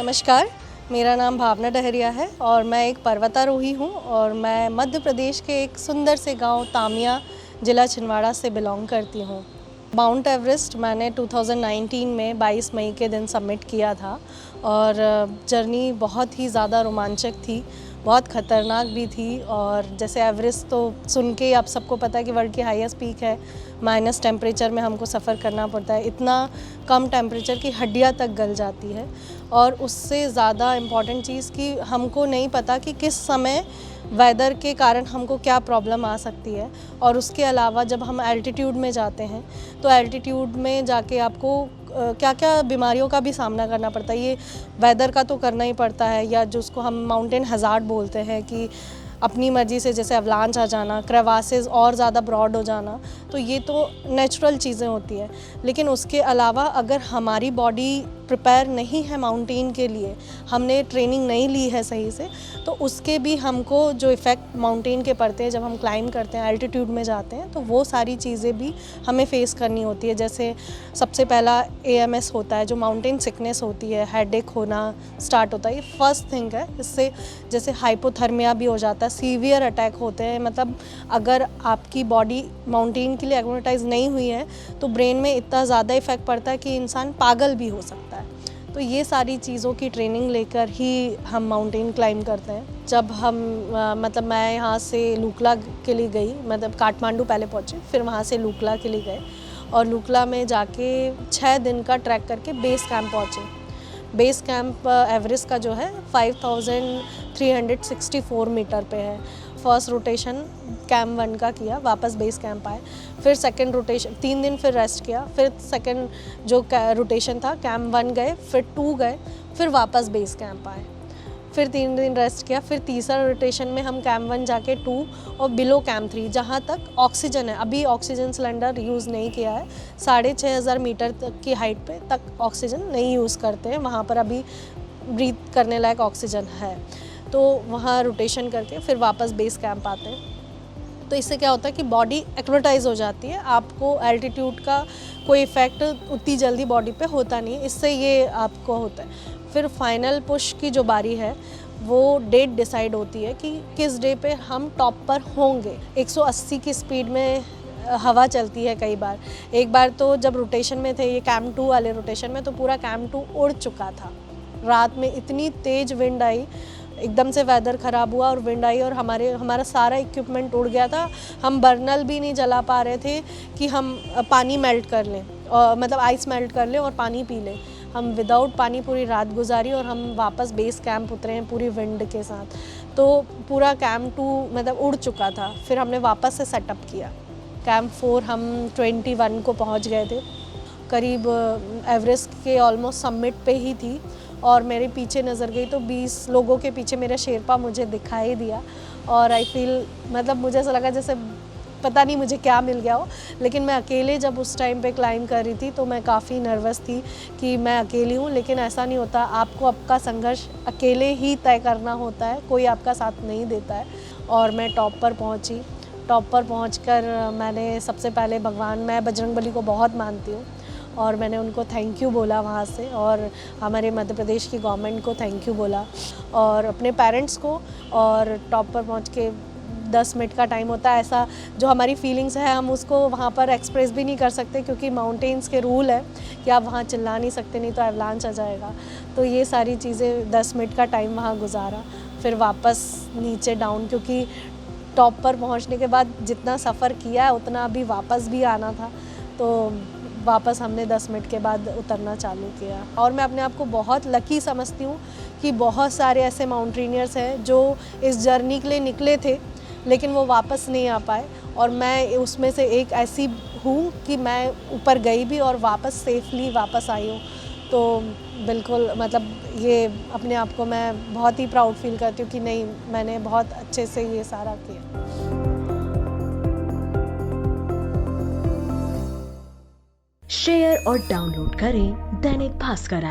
नमस्कार, मेरा नाम भावना डहरिया है और मैं एक पर्वतारोही हूँ और मैं मध्य प्रदेश के एक सुंदर से गांव तामिया, ज़िला छिंदवाड़ा से बिलोंग करती हूँ। माउंट एवरेस्ट मैंने 2019 में 22 मई के दिन सबमिट किया था और जर्नी बहुत ही ज़्यादा रोमांचक थी, बहुत ख़तरनाक भी थी। और जैसे एवरेस्ट तो सुन के आप सबको पता है कि वर्ल्ड की हाईएस्ट पीक है, माइनस टेम्परेचर में हमको सफ़र करना पड़ता है, इतना कम टेम्परेचर की हड्डियाँ तक गल जाती है। और उससे ज़्यादा इम्पॉर्टेंट चीज़ कि हमको नहीं पता कि किस समय वेदर के कारण हमको क्या प्रॉब्लम आ सकती है। और उसके अलावा जब हम एल्टीट्यूड में जाते हैं तो एल्टीट्यूड में जाके आपको क्या क्या बीमारियों का भी सामना करना पड़ता है। ये वेदर का तो करना ही पड़ता है, या जो उसको हम माउंटेन हज़ार्ड बोलते हैं कि अपनी मर्ज़ी से जैसे अवलांच आ जाना, क्रेवासेस और ज़्यादा ब्रॉड हो जाना, तो ये तो नेचुरल चीज़ें होती है। लेकिन उसके अलावा अगर हमारी बॉडी प्रिपेयर नहीं है माउंटेन के लिए, हमने ट्रेनिंग नहीं ली है सही से, तो उसके भी हमको जो इफ़ेक्ट माउंटेन के पड़ते हैं जब हम क्लाइंब करते हैं, एल्टीट्यूड में जाते हैं, तो वो सारी चीज़ें भी हमें फ़ेस करनी होती है। जैसे सबसे पहला AMS होता है, जो माउंटेन सिकनेस होती है, हेडेक होना स्टार्ट होता है, ये फर्स्ट थिंग है। इससे जैसे हाइपोथर्मिया भी हो जाता है, सीवियर अटैक होते हैं। मतलब अगर आपकी बॉडी माउंटेन के लिए एक्लिमेटाइज नहीं हुई है तो ब्रेन में इतना ज़्यादा इफ़ेक्ट पड़ता है कि इंसान पागल भी हो सकता है। तो ये सारी चीज़ों की ट्रेनिंग लेकर ही हम माउंटेन क्लाइंब करते हैं। जब हम मतलब मैं यहाँ से लुकला के लिए गई, मतलब काठमांडू पहले पहुँचे, फिर वहाँ से लुकला के लिए गए और लुकला में जाके 6 दिन का ट्रैक करके बेस कैंप पहुँचे। बेस कैंप एवरेस्ट का जो है 5364 मीटर पे है। फर्स्ट रोटेशन कैंप 1 का किया, वापस बेस कैंप आए। फिर सेकंड रोटेशन 3 दिन फिर रेस्ट किया, फिर सेकंड जो रोटेशन था कैंप 1 गए, फिर 2 गए, फिर वापस बेस कैंप आए, फिर 3 दिन रेस्ट किया। फिर तीसरा रोटेशन में हम कैंप 1 जाके 2 और बिलो कैंप 3 जहाँ तक ऑक्सीजन है, अभी ऑक्सीजन सिलेंडर यूज़ नहीं किया है, 6500 मीटर तक की हाइट पे तक ऑक्सीजन नहीं यूज़ करते हैं, वहाँ पर अभी ब्रीथ करने लायक ऑक्सीजन है। तो वहाँ रोटेशन करके फिर वापस बेस कैंप आते हैं। तो इससे क्या होता है कि बॉडी एक्लिमेटाइज हो जाती है, आपको एल्टीट्यूड का कोई इफ़ेक्ट उतनी जल्दी बॉडी पे होता नहीं है, इससे ये आपको होता है। फिर फाइनल पुश की जो बारी है वो डेट डिसाइड होती है कि किस डे पे हम टॉप पर होंगे। 180 की स्पीड में हवा चलती है कई बार। एक बार तो जब रोटेशन में थे, ये कैंप 2 वाले रोटेशन में, तो पूरा कैंप 2 उड़ चुका था। रात में इतनी तेज़ विंड आई, एकदम से वेदर ख़राब हुआ और विंड आई और हमारा सारा इक्विपमेंट उड़ गया था। हम बर्नल भी नहीं जला पा रहे थे कि हम पानी मेल्ट कर लें, और मतलब आइस मेल्ट कर लें और पानी पी लें। हम विदाउट पानी पूरी रात गुजारी और हम वापस बेस कैंप उतरे हैं पूरी विंड के साथ। तो पूरा कैंप 2 मतलब उड़ चुका था। फिर हमने वापस से सेटअप किया। कैंप 4 हम 21 को पहुंच गए थे, करीब एवरेस्ट के ऑलमोस्ट समिट पे ही थी। और मेरे पीछे नज़र गई तो 20 लोगों के पीछे मेरा शेरपा मुझे दिखाई दिया और आई फील, मतलब मुझे ऐसा लगा जैसे पता नहीं मुझे क्या मिल गया हो। लेकिन मैं अकेले जब उस टाइम पे क्लाइंब कर रही थी तो मैं काफ़ी नर्वस थी कि मैं अकेली हूँ, लेकिन ऐसा नहीं होता। आपको आपका संघर्ष अकेले ही तय करना होता है, कोई आपका साथ नहीं देता है। और मैं टॉप पर पहुँची। टॉप पर पहुँचकर मैंने सबसे पहले मैं बजरंगबली को बहुत मानती हूँ और मैंने उनको थैंक यू बोला वहाँ से, और हमारे मध्य प्रदेश की गवर्नमेंट को थैंक यू बोला और अपने पेरेंट्स को। और टॉप पर पहुँच के 10 मिनट का टाइम होता है, ऐसा जो हमारी फीलिंग्स है हम उसको वहाँ पर एक्सप्रेस भी नहीं कर सकते, क्योंकि माउंटेन्स के रूल है कि आप वहाँ चिल्ला नहीं सकते, नहीं तो एवलांच आ जाएगा। तो ये सारी चीज़ें 10 मिनट का टाइम वहाँ गुजारा, फिर वापस नीचे डाउन, क्योंकि टॉप पर पहुँचने के बाद जितना सफ़र किया है उतना अभी वापस भी आना था। तो वापस हमने 10 मिनट के बाद उतरना चालू किया। और मैं अपने आप को बहुत लकी समझती हूँ कि बहुत सारे ऐसे माउंटेनियर्स हैं जो इस जर्नी के लिए निकले थे लेकिन वो वापस नहीं आ पाए, और मैं उसमें से एक ऐसी हूँ कि मैं ऊपर गई भी और वापस सेफली वापस आई हूँ। तो बिल्कुल, मतलब ये अपने आप को मैं बहुत ही प्राउड फील करती हूँ कि नहीं, मैंने बहुत अच्छे से ये सारा किया। शेयर और डाउनलोड करें दैनिक भास्कर ऐप।